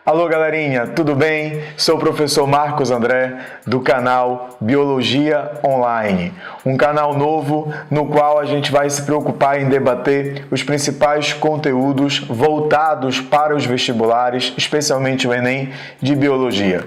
Alô galerinha, tudo bem? Sou o professor Marcos André do canal Biologia Online, um canal novo no qual a gente vai se preocupar em debater os principais conteúdos voltados para os vestibulares, especialmente o Enem de Biologia.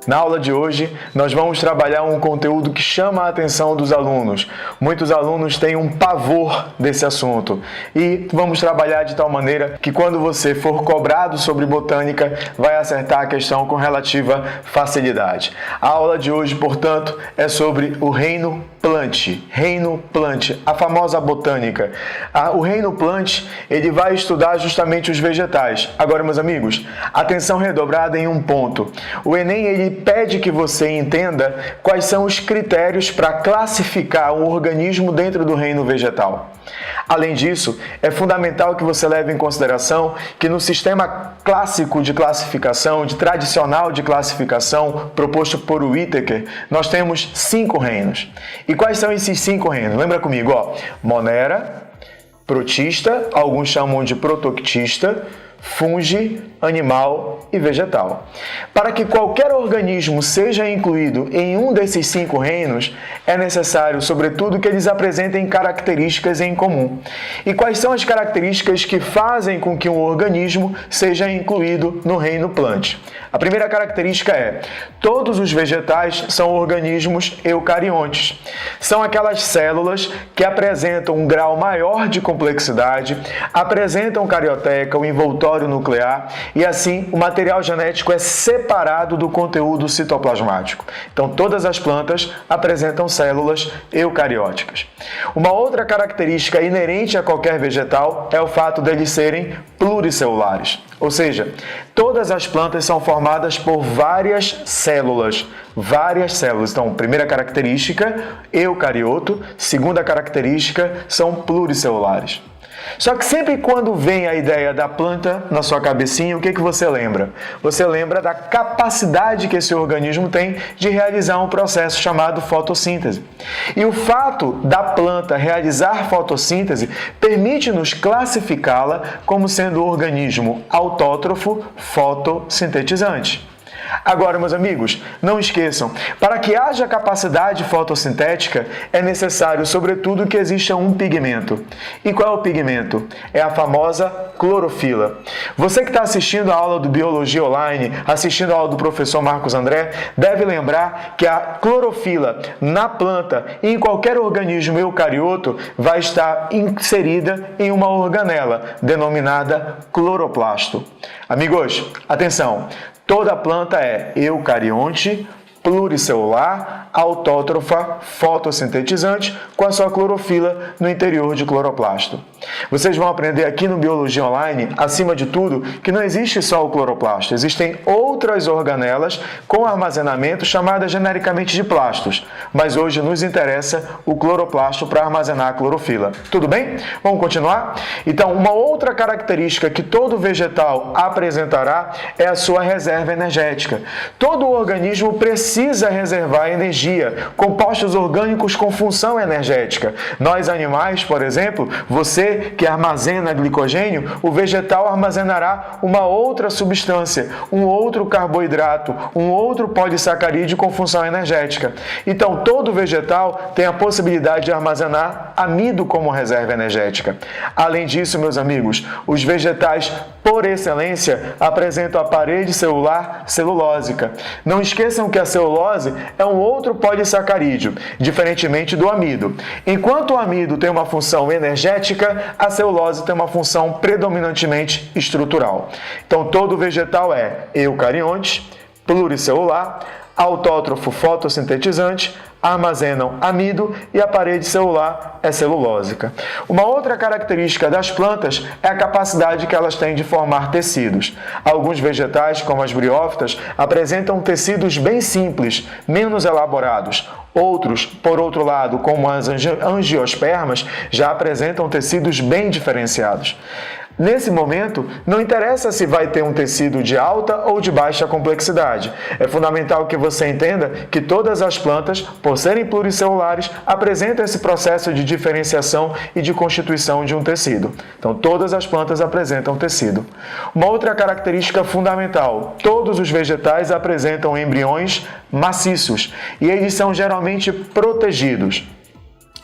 Na aula de hoje, nós vamos trabalhar um conteúdo que chama a atenção dos alunos. Muitos alunos têm um pavor desse assunto e vamos trabalhar de tal maneira que quando você for cobrado sobre botânica, vai acertar a questão com relativa facilidade. A aula de hoje, portanto, é sobre o reino Plant, a famosa botânica. O reino Plant, ele vai estudar justamente os vegetais. Agora, meus amigos, atenção redobrada em um ponto. O Enem, ele pede que você entenda quais são os critérios para classificar um organismo dentro do reino vegetal. Além disso, é fundamental que você leve em consideração que no sistema clássico de classificação, tradicional de classificação, proposto por Whittaker, nós temos 5 reinos. E quais são esses 5 reinos? Lembra comigo, Monera, protista, alguns chamam de protoctista, fungi, animal e vegetal. Para que qualquer organismo seja incluído em um desses 5 reinos, é necessário, sobretudo, que eles apresentem características em comum. E quais são as características que fazem com que um organismo seja incluído no reino Plant? A primeira característica é: todos os vegetais são organismos eucariontes. São aquelas células que apresentam um grau maior de complexidade, apresentam carioteca, o envoltório nuclear, e assim o material genético é separado do conteúdo citoplasmático. Então todas as plantas apresentam células eucarióticas. Uma outra característica inerente a qualquer vegetal é o fato deles serem pluricelulares, ou seja, todas as plantas são formadas por várias células. Então, primeira característica, eucarioto. Segunda característica, são pluricelulares. Só que sempre quando vem a ideia da planta na sua cabecinha, o que você lembra? Você lembra da capacidade que esse organismo tem de realizar um processo chamado fotossíntese. E o fato da planta realizar fotossíntese permite-nos classificá-la como sendo um organismo autótrofo fotossintetizante. Agora, meus amigos, não esqueçam, para que haja capacidade fotossintética, é necessário, sobretudo, que exista um pigmento. E qual é o pigmento? É a famosa clorofila. Você que está assistindo a aula do Biologia Online, assistindo a aula do professor Marcos André, deve lembrar que a clorofila na planta e em qualquer organismo eucarioto vai estar inserida em uma organela, denominada cloroplasto. Amigos, atenção! Toda planta é eucarionte, pluricelular, autótrofa, fotossintetizante, com a sua clorofila no interior de cloroplasto. Vocês vão aprender aqui no Biologia Online, acima de tudo, que não existe só o cloroplasto. Existem outras organelas com armazenamento chamadas genericamente de plastos. Mas hoje nos interessa o cloroplasto para armazenar a clorofila. Tudo bem? Vamos continuar? Então, uma outra característica que todo vegetal apresentará é a sua reserva energética. Todo organismo precisa reservar energia, compostos orgânicos com função energética. Nós animais, por exemplo, você que armazena glicogênio, o vegetal armazenará uma outra substância, um outro carboidrato, um outro polissacarídeo com função energética. Então, todo vegetal tem a possibilidade de armazenar amido como reserva energética. Além disso, meus amigos, os vegetais, por excelência, apresentam a parede celular celulósica. Não esqueçam que a celulose é um outro polissacarídeo, diferentemente do amido. Enquanto o amido tem uma função energética, a celulose tem uma função predominantemente estrutural. Então, todo vegetal é eucarionte, pluricelular, autótrofo fotossintetizante, armazenam amido e a parede celular é celulósica. Uma outra característica das plantas é a capacidade que elas têm de formar tecidos. Alguns vegetais, como as briófitas, apresentam tecidos bem simples, menos elaborados. Outros, por outro lado, como as angiospermas, já apresentam tecidos bem diferenciados. Nesse momento, não interessa se vai ter um tecido de alta ou de baixa complexidade. É fundamental que você entenda que todas as plantas, por serem pluricelulares, apresentam esse processo de diferenciação e de constituição de um tecido. Então, todas as plantas apresentam tecido. Uma outra característica fundamental: todos os vegetais apresentam embriões maciços e eles são geralmente protegidos.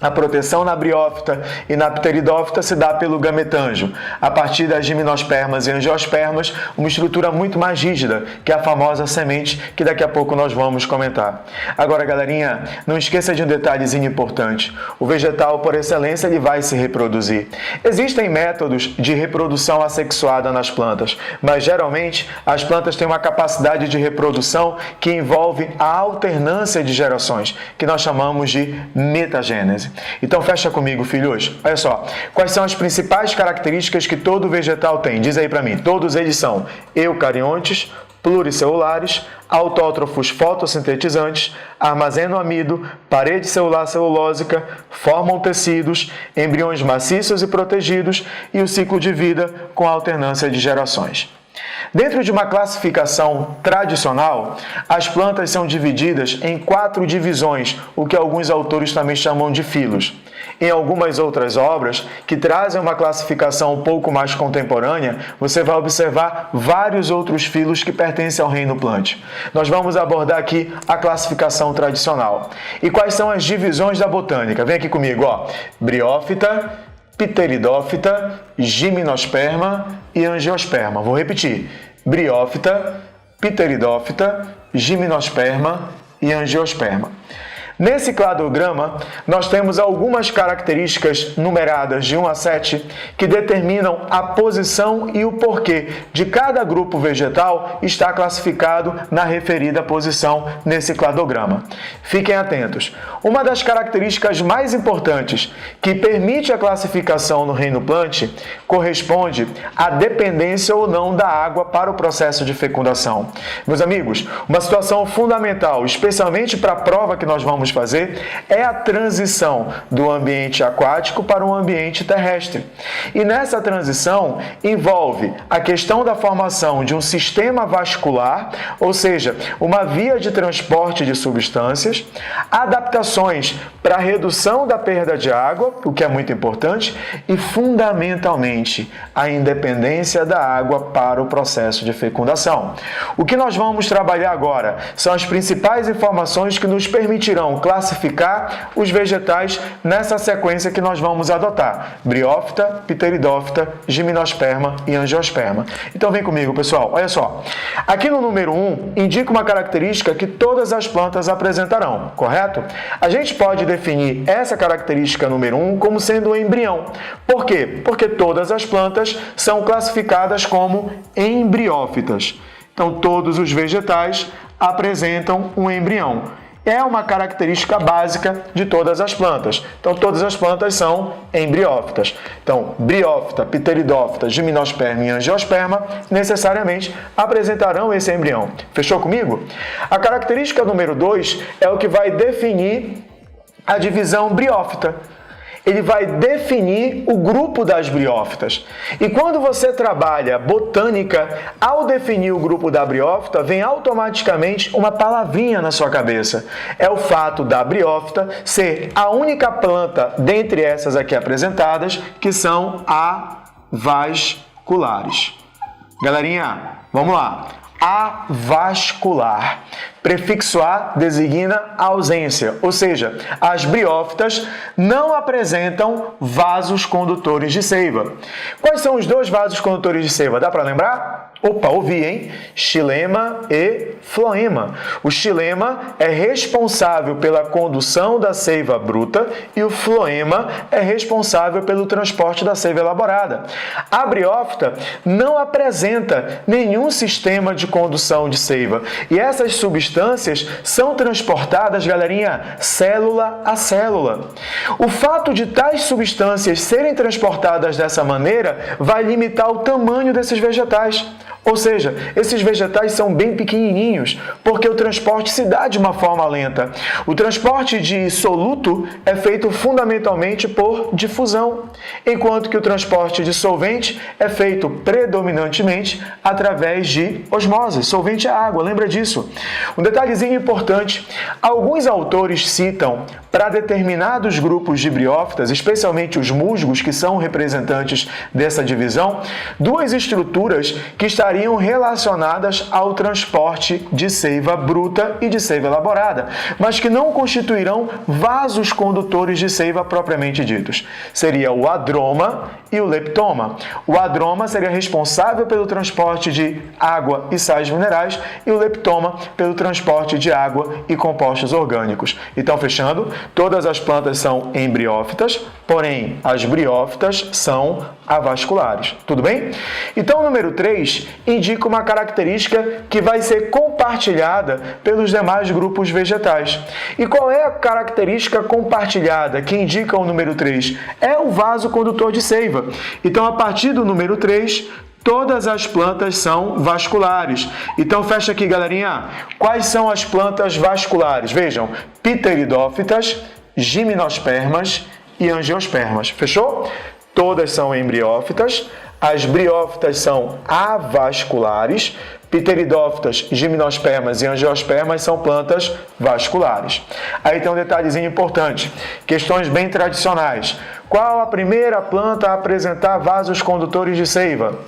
A proteção na briófita e na pteridófita se dá pelo gametângio. A partir das gimnospermas e angiospermas, uma estrutura muito mais rígida, que é a famosa semente, que daqui a pouco nós vamos comentar. Agora, galerinha, não esqueça de um detalhezinho importante. O vegetal, por excelência, ele vai se reproduzir. Existem métodos de reprodução assexuada nas plantas, mas geralmente as plantas têm uma capacidade de reprodução que envolve a alternância de gerações, que nós chamamos de metagênese. Então fecha comigo, filhos. Olha só, quais são as principais características que todo vegetal tem? Diz aí para mim. Todos eles são eucariontes, pluricelulares, autótrofos fotossintetizantes, armazenam amido, parede celular celulósica, formam tecidos, embriões maciços e protegidos e o ciclo de vida com alternância de gerações. Dentro de uma classificação tradicional, as plantas são divididas em 4 divisões, o que alguns autores também chamam de filos. Em algumas outras obras, que trazem uma classificação um pouco mais contemporânea, você vai observar vários outros filos que pertencem ao reino plant. Nós vamos abordar aqui a classificação tradicional. E quais são as divisões da botânica? Vem aqui comigo, ó. Briófita, pteridófita, gimnosperma e angiosperma. Vou repetir. Briófita, pteridófita, gimnosperma e angiosperma. Nesse cladograma, nós temos algumas características numeradas de 1 a 7 que determinam a posição e o porquê de cada grupo vegetal estar classificado na referida posição nesse cladograma. Fiquem atentos. Uma das características mais importantes que permite a classificação no reino plant corresponde à dependência ou não da água para o processo de fecundação. Meus amigos, uma situação fundamental, especialmente para a prova que nós vamos fazer, é a transição do ambiente aquático para um ambiente terrestre. E nessa transição envolve a questão da formação de um sistema vascular, ou seja, uma via de transporte de substâncias, adaptações para a redução da perda de água, o que é muito importante, e fundamentalmente a independência da água para o processo de fecundação. O que nós vamos trabalhar agora são as principais informações que nos permitirão classificar os vegetais nessa sequência que nós vamos adotar: briófita, pteridófita, gimnosperma e angiosperma. Então vem comigo, pessoal. Olha só. Aqui no número 1, indica uma característica que todas as plantas apresentarão, correto? A gente pode definir essa característica número 1 como sendo um embrião. Por quê? Porque todas as plantas são classificadas como embriófitas. Então, todos os vegetais apresentam um embrião. É uma característica básica de todas as plantas. Então, todas as plantas são embriófitas. Então, briófita, pteridófita, gimnosperma e angiosperma necessariamente apresentarão esse embrião. Fechou comigo? A característica número 2 é o que vai definir a divisão briófita. Ele vai definir o grupo das briófitas. E quando você trabalha botânica, ao definir o grupo da briófita, vem automaticamente uma palavrinha na sua cabeça. É o fato da briófita ser a única planta dentre essas aqui apresentadas que são avasculares. Galerinha, vamos lá. Avascular. Prefixo A designa a ausência, ou seja, as briófitas não apresentam vasos condutores de seiva. Quais são os 2 vasos condutores de seiva? Dá para lembrar? Opa, ouvi, hein? Xilema e floema. O xilema é responsável pela condução da seiva bruta e o floema é responsável pelo transporte da seiva elaborada. A briófita não apresenta nenhum sistema de condução de seiva e essas substâncias são transportadas, galerinha, célula a célula. O fato de tais substâncias serem transportadas dessa maneira vai limitar o tamanho desses vegetais. Ou seja, esses vegetais são bem pequenininhos, porque o transporte se dá de uma forma lenta. O transporte de soluto é feito fundamentalmente por difusão, enquanto que o transporte de solvente é feito predominantemente através de osmose. Solvente é água, lembra disso? Um detalhezinho importante, alguns autores citam para determinados grupos de briófitas, especialmente os musgos, que são representantes dessa divisão, duas estruturas que estariam relacionadas ao transporte de seiva bruta e de seiva elaborada, mas que não constituirão vasos condutores de seiva propriamente ditos. Seria o adroma e o leptoma. O adroma seria responsável pelo transporte de água e sais minerais e o leptoma pelo transporte de água e compostos orgânicos. Então, fechando, todas as plantas são embriófitas, porém as briófitas são avasculares. Tudo bem? Então, o número 3 indica uma característica que vai ser compartilhada pelos demais grupos vegetais. E qual é a característica compartilhada que indica o número 3? É o vaso condutor de seiva. Então, a partir do número 3, todas as plantas são vasculares. Então, fecha aqui, galerinha. Quais são as plantas vasculares? Vejam, pteridófitas, gimnospermas e angiospermas. Fechou? Todas são embriófitas. As briófitas são avasculares. Pteridófitas, gimnospermas e angiospermas são plantas vasculares. Aí tem um detalhezinho importante. Questões bem tradicionais. Qual a primeira planta a apresentar vasos condutores de seiva?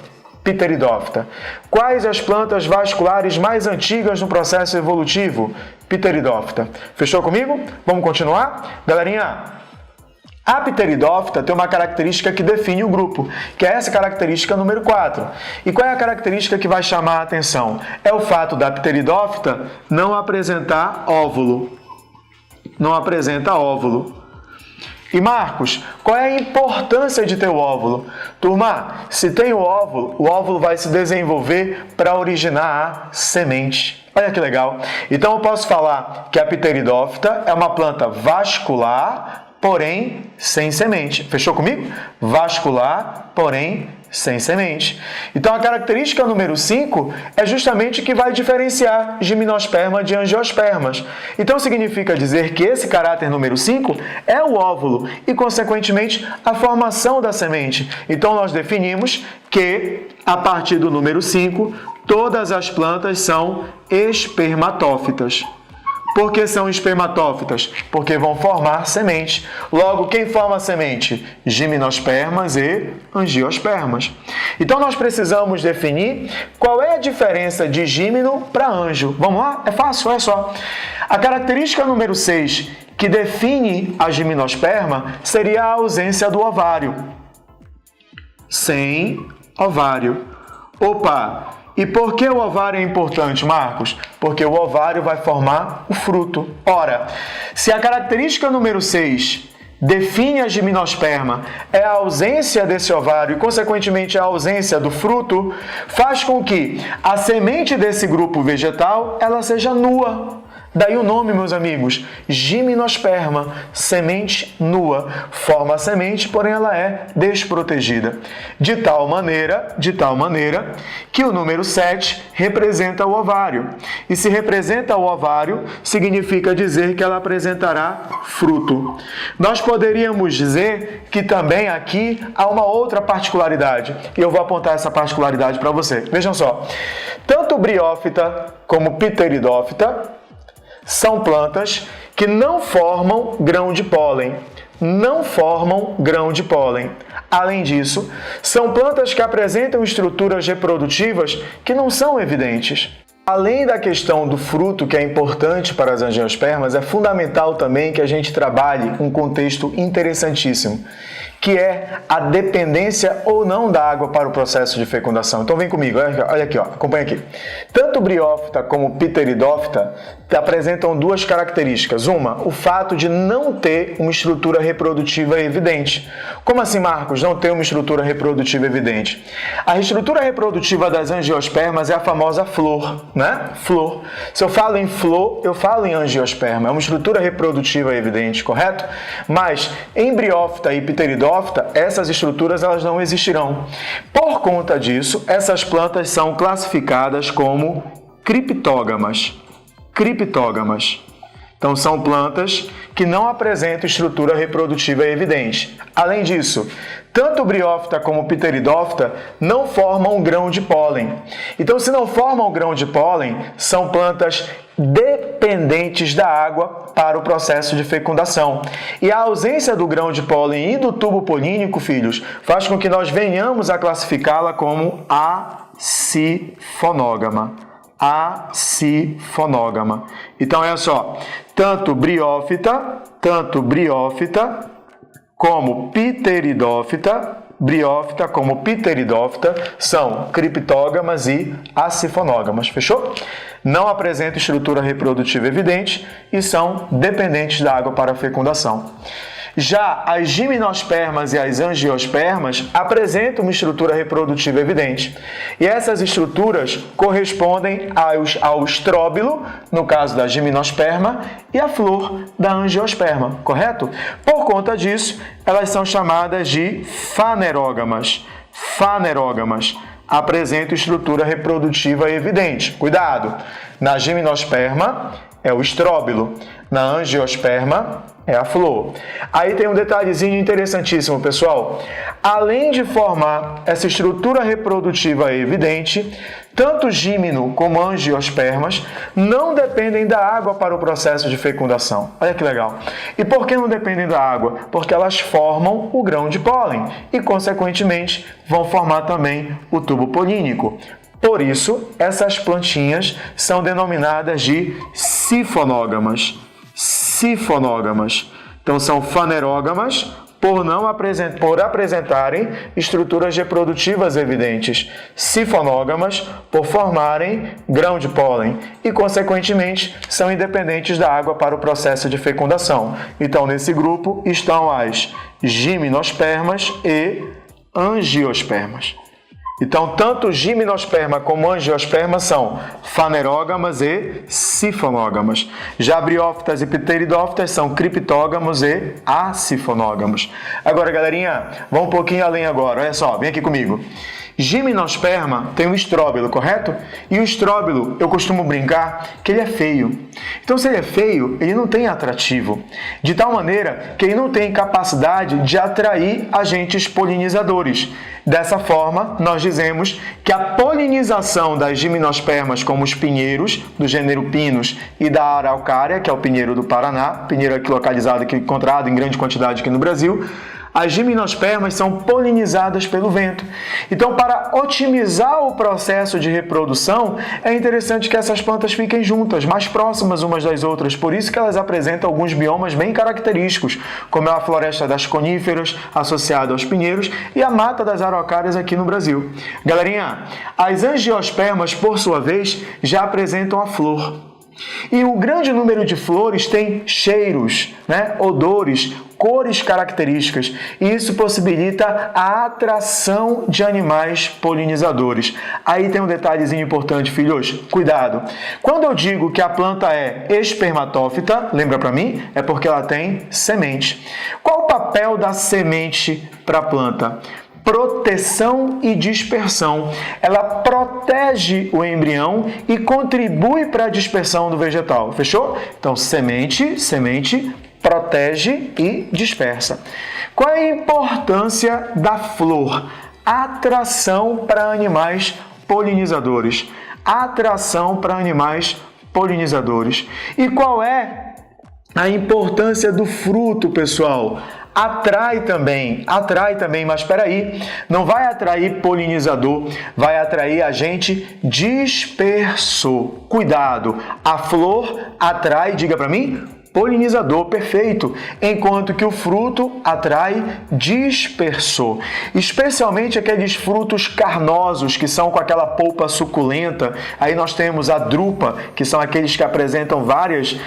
Pteridófita. Quais as plantas vasculares mais antigas no processo evolutivo? Pteridófita. Fechou comigo? Vamos continuar? Galerinha, a pteridófita tem uma característica que define o grupo, que é essa característica número 4. E qual é a característica que vai chamar a atenção? É o fato da pteridófita não apresentar óvulo. Não apresenta óvulo. E Marcos, qual é a importância de ter o óvulo? Turma, se tem o óvulo vai se desenvolver para originar a semente. Olha que legal. Então eu posso falar que a pteridófita é uma planta vascular, porém sem semente. Fechou comigo? Vascular, porém sem semente. Então a característica número 5 é justamente que vai diferenciar gimnosperma de angiospermas. Então significa dizer que esse caráter número 5 é o óvulo e, consequentemente, a formação da semente. Então nós definimos que, a partir do número 5, todas as plantas são espermatófitas. Por que são espermatófitas? Porque vão formar semente. Logo, quem forma semente? Gimnospermas e angiospermas. Então, nós precisamos definir qual é a diferença de gímino para anjo. Vamos lá? É fácil, olha só. A característica número 6, que define a gimnosperma, seria a ausência do ovário. Sem ovário. Opa! E por que o ovário é importante, Marcos? Porque o ovário vai formar o fruto. Ora, se a característica número 6 define a gimnosperma, é a ausência desse ovário e, consequentemente, a ausência do fruto, faz com que a semente desse grupo vegetal ela seja nua. Daí o nome, meus amigos, gimnosperma, semente nua. Forma a semente, porém ela é desprotegida. De tal maneira que o número 7 representa o ovário. E se representa o ovário, significa dizer que ela apresentará fruto. Nós poderíamos dizer que também aqui há uma outra particularidade. E eu vou apontar essa particularidade para você. Vejam só, tanto briófita como pteridófita são plantas que não formam grão de pólen. Não formam grão de pólen. Além disso, são plantas que apresentam estruturas reprodutivas que não são evidentes. Além da questão do fruto, que é importante para as angiospermas, é fundamental também que a gente trabalhe um contexto interessantíssimo, que é a dependência ou não da água para o processo de fecundação. Então vem comigo, olha aqui, ó, acompanha aqui. Tanto briófita como pteridófita apresentam duas características. Uma, o fato de não ter uma estrutura reprodutiva evidente. Como assim, Marcos, não ter uma estrutura reprodutiva evidente? A estrutura reprodutiva das angiospermas é a famosa flor, né? Flor. Se eu falo em flor, eu falo em angiosperma. É uma estrutura reprodutiva evidente, correto? Mas em briófita e pteridófita, essas estruturas elas não existirão. Por conta disso, essas plantas são classificadas como criptógamas. Criptógamas. Então, são plantas que não apresentam estrutura reprodutiva evidente. Além disso, tanto briófita como pteridófita não formam grão de pólen. Então, se não formam grão de pólen, são plantas dependentes da água para o processo de fecundação. E a ausência do grão de pólen e do tubo polínico, filhos, faz com que nós venhamos a classificá-la como acifonógama. Acifonógama. Então, olha só, tanto briófita como pteridófita são criptógamas e acifonógamas, fechou? Não apresentam estrutura reprodutiva evidente e são dependentes da água para a fecundação. Já as gimnospermas e as angiospermas apresentam uma estrutura reprodutiva evidente. E essas estruturas correspondem ao estróbilo, no caso da gimnosperma, e à flor da angiosperma, correto? Por conta disso, elas são chamadas de fanerógamas. Fanerógamas apresentam estrutura reprodutiva evidente. Cuidado! Na gimnosperma é o estróbilo, na angiosperma é a flor. Aí tem um detalhezinho interessantíssimo, pessoal. Além de formar essa estrutura reprodutiva evidente, tanto gímino como angiospermas não dependem da água para o processo de fecundação. Olha que legal. E por que não dependem da água? Porque elas formam o grão de pólen e, consequentemente, vão formar também o tubo polínico. Por isso, essas plantinhas são denominadas de sifonógamas. Sifonógamas. Então, são fanerógamas por apresentarem estruturas reprodutivas evidentes. Sifonógamas por formarem grão de pólen e, consequentemente, são independentes da água para o processo de fecundação. Então, nesse grupo estão as gimnospermas e angiospermas. Então, tanto gimnosperma como angiosperma são fanerógamas e sifonógamas. Já briófitas e pteridófitas são criptógamos e acifonógamos. Agora, galerinha, vamos um pouquinho além agora. Olha só, vem aqui comigo. Gimnosperma tem um estróbilo, correto? E o estróbilo, eu costumo brincar que ele é feio. Então, se ele é feio, ele não tem atrativo. De tal maneira que ele não tem capacidade de atrair agentes polinizadores. Dessa forma, nós dizemos que a polinização das gimnospermas, como os pinheiros, do gênero Pinus, e da araucária, que é o pinheiro do Paraná, pinheiro aqui localizado, aqui encontrado em grande quantidade aqui no Brasil, as gimnospermas são polinizadas pelo vento. Então, para otimizar o processo de reprodução, é interessante que essas plantas fiquem juntas, mais próximas umas das outras. Por isso que elas apresentam alguns biomas bem característicos, como é a floresta das coníferas, associada aos pinheiros, e a mata das araucárias aqui no Brasil. Galerinha, as angiospermas, por sua vez, já apresentam a flor. E o grande número de flores tem cheiros, odores, cores características, e isso possibilita a atração de animais polinizadores. Aí tem um detalhezinho importante, filhos, cuidado. Quando eu digo que a planta é espermatófita, lembra para mim? É porque ela tem semente. Qual o papel da semente para a planta? Proteção e dispersão. Ela protege o embrião e contribui para a dispersão do vegetal. Fechou? Então, semente protege e dispersa. Qual é a importância da flor? Atração para animais polinizadores. Atração para animais polinizadores. E qual é a importância do fruto, pessoal? Atrai também, mas espera aí, não vai atrair polinizador, vai atrair agente dispersor. Cuidado, a flor atrai, diga para mim, polinizador, perfeito, enquanto que o fruto atrai dispersor, especialmente aqueles frutos carnosos que são com aquela polpa suculenta. Aí nós temos a drupa, que são aqueles que apresentam várias,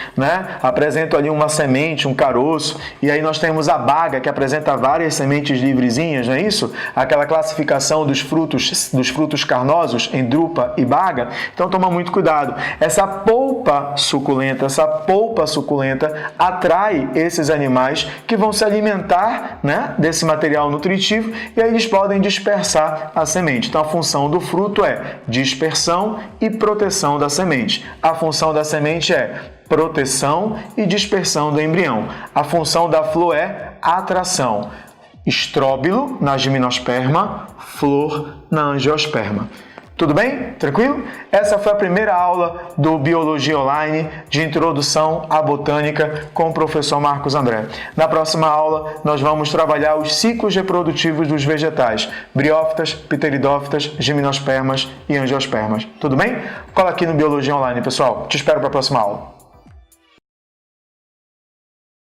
apresentam ali uma semente, um caroço, e aí nós temos a baga, que apresenta várias sementes livrezinhas, não é isso? Aquela classificação dos frutos carnosos em drupa e baga. Então toma muito cuidado. Essa polpa suculenta atrai esses animais que vão se alimentar, desse material nutritivo, e aí eles podem dispersar a semente. Então a função do fruto é dispersão e proteção da semente. A função da semente é proteção e dispersão do embrião. A função da flor é atração. Estróbilo na gimnosperma, flor na angiosperma. Tudo bem? Tranquilo? Essa foi a primeira aula do Biologia Online de Introdução à Botânica com o professor Marcos André. Na próxima aula, nós vamos trabalhar os ciclos reprodutivos dos vegetais: briófitas, pteridófitas, gimnospermas e angiospermas. Tudo bem? Cola aqui no Biologia Online, pessoal. Te espero para a próxima aula.